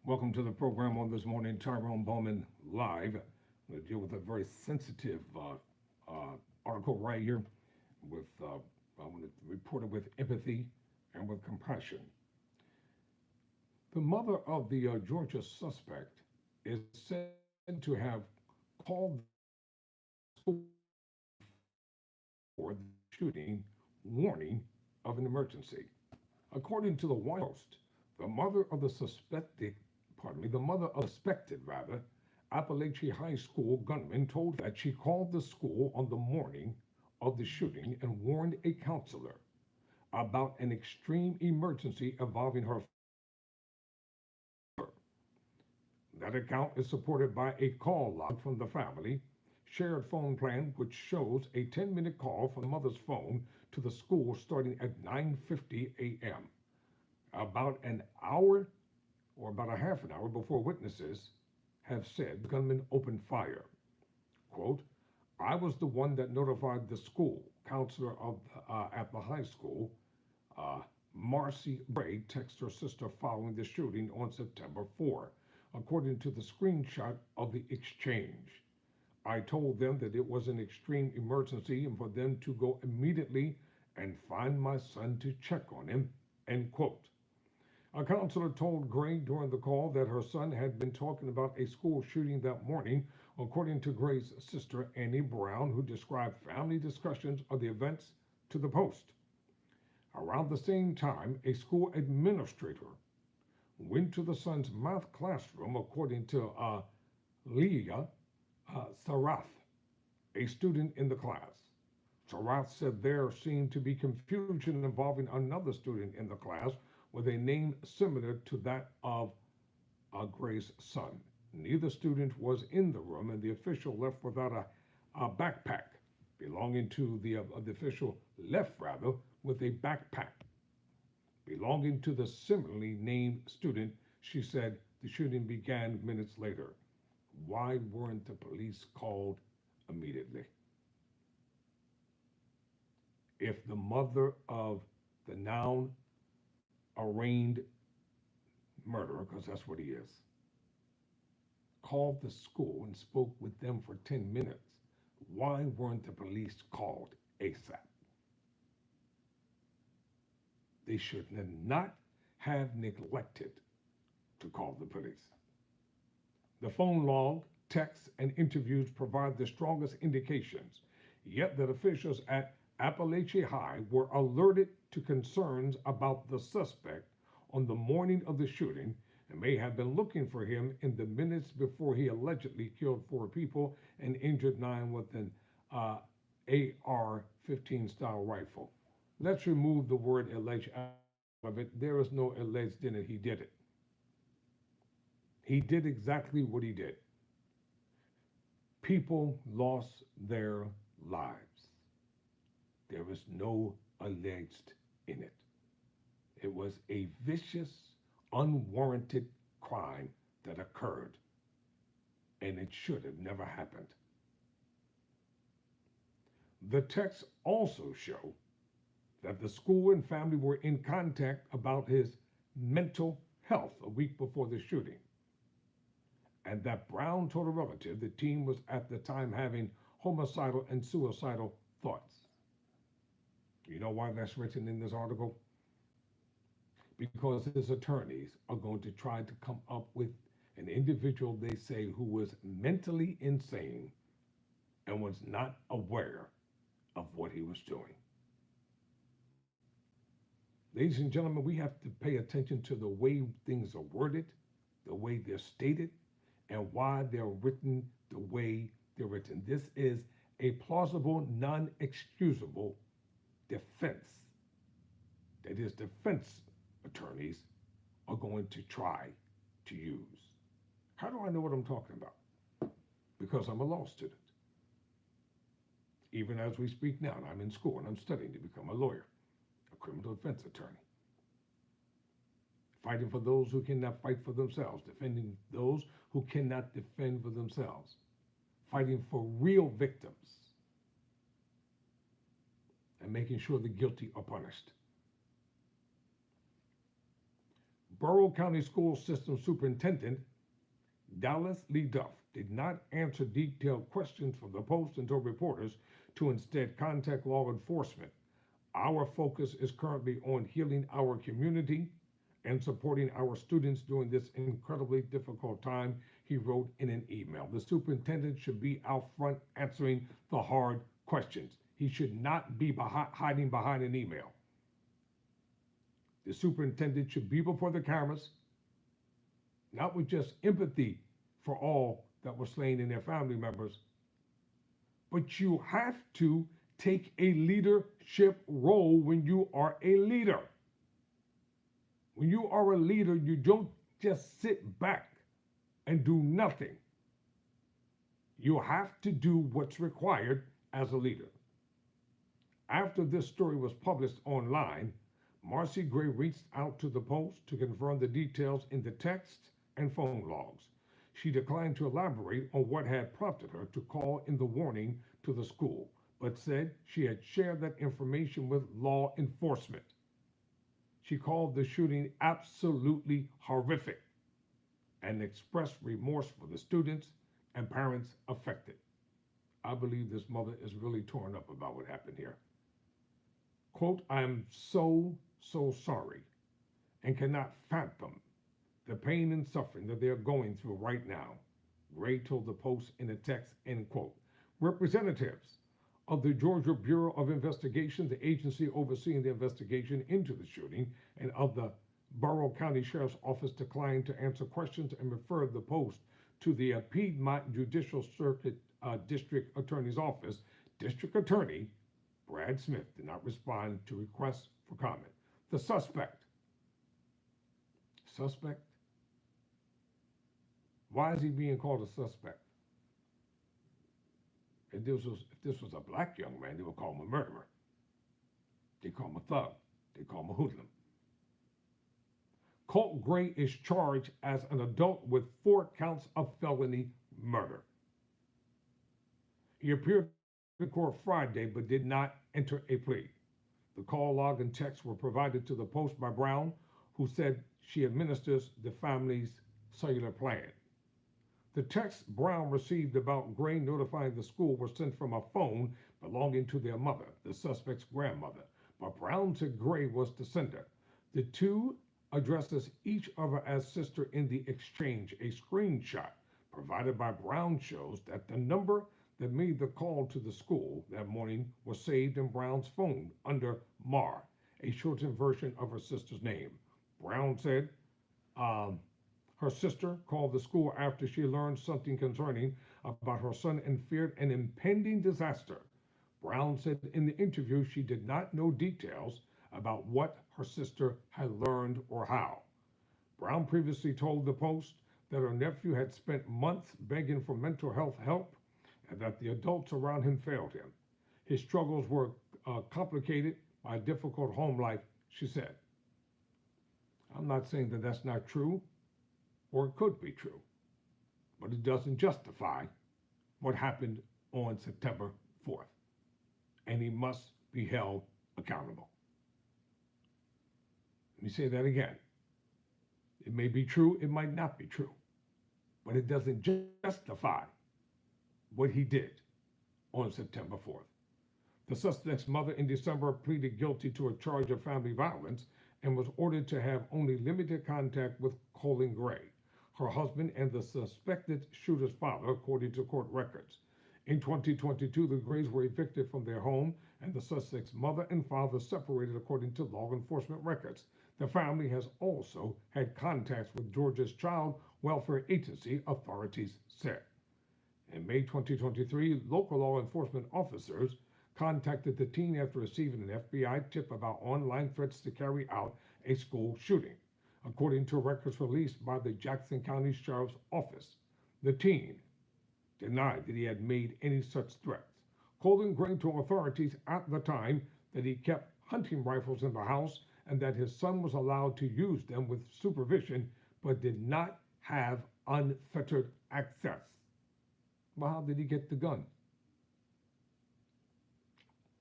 Welcome to the program on this morning, Tyrone Bowman live. I'm going to deal with a very sensitive article right here. I want to report it with empathy and with compassion. The mother of the Georgia suspect is said to have called the school for the shooting, warning of an emergency. According to the White Post, the mother of the suspected Appalachian High School gunman told that she called the school on the morning of the shooting and warned a counselor about an extreme emergency involving her. That account is supported by a call log from the family shared phone plan, which shows a 10-minute call from the mother's phone to the school starting at 9:50 a.m. About an hour or about a half an hour before witnesses have said the gunman opened fire. Quote, I was the one that notified the school counselor at the high school. Marcy Gray texted her sister following the shooting on September 4, according to the screenshot of the exchange. I told them that it was an extreme emergency and for them to go immediately and find my son to check on him, end quote. A counselor told Gray during the call that her son had been talking about a school shooting that morning, according to Gray's sister, Annie Brown, who described family discussions of the events to the Post. Around the same time, a school administrator went to the son's math classroom, according to Leah Sarath, a student in the class. Sarath said there seemed to be confusion involving another student in the class with a name similar to that of Gray's son. Neither student was in the room, and the official left without a backpack belonging to the official left with a backpack belonging to the similarly named student. She said the shooting began minutes later. Why weren't the police called immediately? If the mother of the now arraigned murderer, because that's what he is, called the school and spoke with them for 10 minutes, why weren't the police called ASAP? They should not have neglected to call the police. The phone log, texts, and interviews provide the strongest indications, yet that officials at Appalachian High were alerted to concerns about the suspect on the morning of the shooting and may have been looking for him in the minutes before he allegedly killed 4 people and injured 9 with an AR-15 style rifle. Let's remove the word alleged out of it. There is no alleged in it. He did it. He did exactly what he did. People lost their lives. There is no alleged in it. It was a vicious, unwarranted crime that occurred, and it should have never happened. The texts also show that the school and family were in contact about his mental health a week before the shooting, and that Brown told a relative the teen was at the time having homicidal and suicidal thoughts. You know why that's written in this article? Because his attorneys are going to try to come up with an individual they say who was mentally insane and was not aware of what he was doing. Ladies and gentlemen, we have to pay attention to the way things are worded, the way they're stated, and why they're written the way they're written. This is a plausible, non-excusable defense that his defense attorneys are going to try to use. How do I know what I'm talking about? Because I'm a law student. Even as we speak now, and I'm in school and I'm studying to become a lawyer, a criminal defense attorney. Fighting for those who cannot fight for themselves, defending those who cannot defend for themselves, fighting for real victims, and making sure the guilty are punished. Borough County School System Superintendent Dallas Lee Duff did not answer detailed questions from the Post and told reporters to instead contact law enforcement. Our focus is currently on healing our community and supporting our students during this incredibly difficult time, he wrote in an email. The superintendent should be out front answering the hard questions. He should not be hiding behind an email. The superintendent should be before the cameras, not with just empathy for all that were slain and their family members, but you have to take a leadership role when you are a leader. When you are a leader, you don't just sit back and do nothing. You have to do what's required as a leader. After this story was published online, Marcy Gray reached out to the Post to confirm the details in the text and phone logs. She declined to elaborate on what had prompted her to call in the warning to the school, but said she had shared that information with law enforcement. She called the shooting absolutely horrific and expressed remorse for the students and parents affected. I believe this mother is really torn up about what happened here. Quote, I am so sorry and cannot fathom the pain and suffering that they are going through right now, Gray told the Post in a text, end quote. Representatives of the Georgia Bureau of Investigation, the agency overseeing the investigation into the shooting, and of the Borough County Sheriff's Office declined to answer questions and referred the Post to the Piedmont Judicial Circuit District Attorney's Office. District Attorney Brad Smith did not respond to requests for comment. The suspect? Why is he being called a suspect? If this was a black young man, they would call him a murderer. They call him a thug. They call him a hoodlum. Colt Gray is charged as an adult with 4 counts of felony murder. He appeared in court Friday but did not enter a plea. The call log and text were provided to the Post by Brown, who said she administers the family's cellular plan. The text Brown received about Gray notifying the school was sent from a phone belonging to their mother, the suspect's grandmother, but Brown said Gray was the sender. The two addresses each other as sister in the exchange. A screenshot provided by Brown shows that the number that made the call to the school that morning was saved in Brown's phone under Mar, a shortened version of her sister's name. Brown said her sister called the school after she learned something concerning about her son and feared an impending disaster. Brown said in the interview she did not know details about what her sister had learned or how. Brown previously told the Post that her nephew had spent months begging for mental health help and that the adults around him failed him. His struggles were complicated by a difficult home life, she said. I'm not saying that that's not true, or it could be true, but it doesn't justify what happened on September 4th, and he must be held accountable. Let me say that again. It may be true, it might not be true, but it doesn't justify what he did on September 4th. The suspect's mother in December pleaded guilty to a charge of family violence and was ordered to have only limited contact with Colin Gray, her husband and the suspected shooter's father, according to court records. In 2022, the Grays were evicted from their home, and the suspect's mother and father separated, according to law enforcement records. The family has also had contacts with Georgia's Child Welfare Agency, authorities said. In May 2023, local law enforcement officers contacted the teen after receiving an FBI tip about online threats to carry out a school shooting. According to records released by the Jackson County Sheriff's Office, the teen denied that he had made any such threats. Colin Gray told authorities at the time that he kept hunting rifles in the house and that his son was allowed to use them with supervision, but did not have unfettered access. Well, how did he get the gun?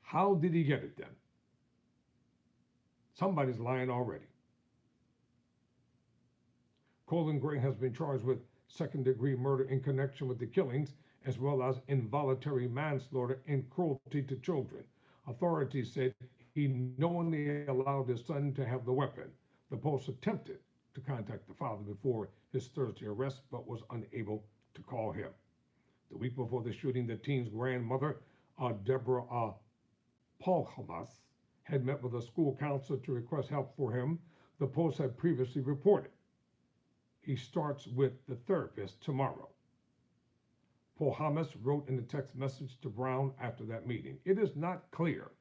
How did he get it then? Somebody's lying already. Colin Gray has been charged with second-degree murder in connection with the killings, as well as involuntary manslaughter and cruelty to children. Authorities said he knowingly allowed his son to have the weapon. The Post attempted to contact the father before his Thursday arrest, but was unable to call him. The week before the shooting, the teen's grandmother, Deborah Polhamas, had met with a school counselor to request help for him. The Post had previously reported. He starts with the therapist tomorrow. Polhamas wrote in a text message to Brown after that meeting. It is not clear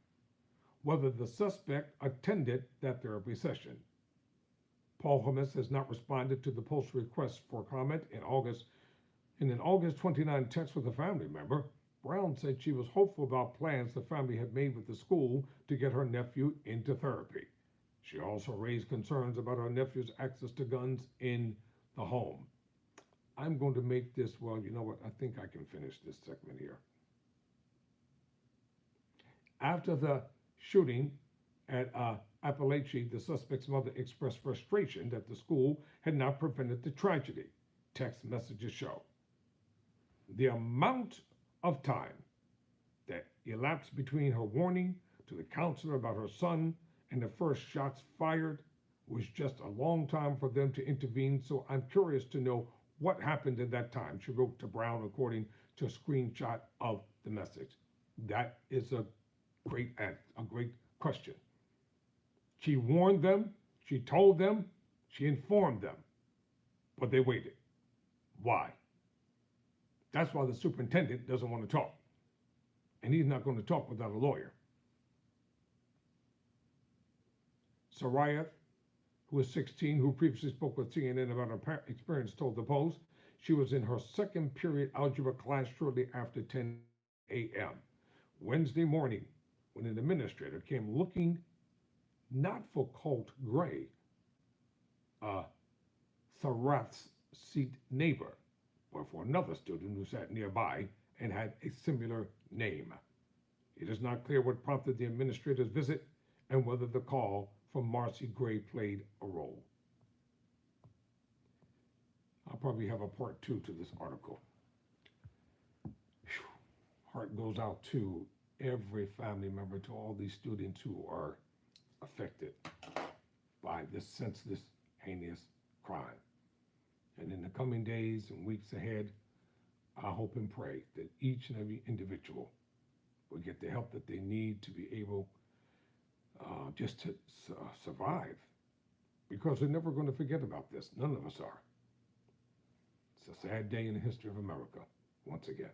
whether the suspect attended that therapy session. Polhamas has not responded to the Post's request for comment in August. In an August 29 text with a family member, Brown said she was hopeful about plans the family had made with the school to get her nephew into therapy. She also raised concerns about her nephew's access to guns in the home. I'm going to make this, well, you know what, I think I can finish this segment here. After the shooting at Appalachia, the suspect's mother expressed frustration that the school had not prevented the tragedy. Text messages show. The amount of time that elapsed between her warning to the counselor about her son and the first shots fired was just a long time for them to intervene, so I'm curious to know what happened in that time, she wrote to Brown, according to a screenshot of the message. That is a great question. She warned them, she told them, she informed them, but they waited. Why? That's why the superintendent doesn't want to talk. And he's not going to talk without a lawyer. Sarayat, who is 16, who previously spoke with CNN about her experience, told the Post she was in her second period algebra class shortly after 10 a.m. Wednesday morning, when an administrator came looking not for Colt Gray, Sarayat's seat neighbor, but for another student who sat nearby and had a similar name. It is not clear what prompted the administrator's visit and whether the call from Marcy Gray played a role. I'll probably have a part 2 to this article. Whew. Heart goes out to every family member, to all these students who are affected by this senseless, heinous crime. And in the coming days and weeks ahead, I hope and pray that each and every individual will get the help that they need to be able just to survive, because we're never going to forget about this. None of us are. It's a sad day in the history of America. Once again,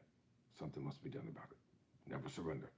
something must be done about it. Never surrender.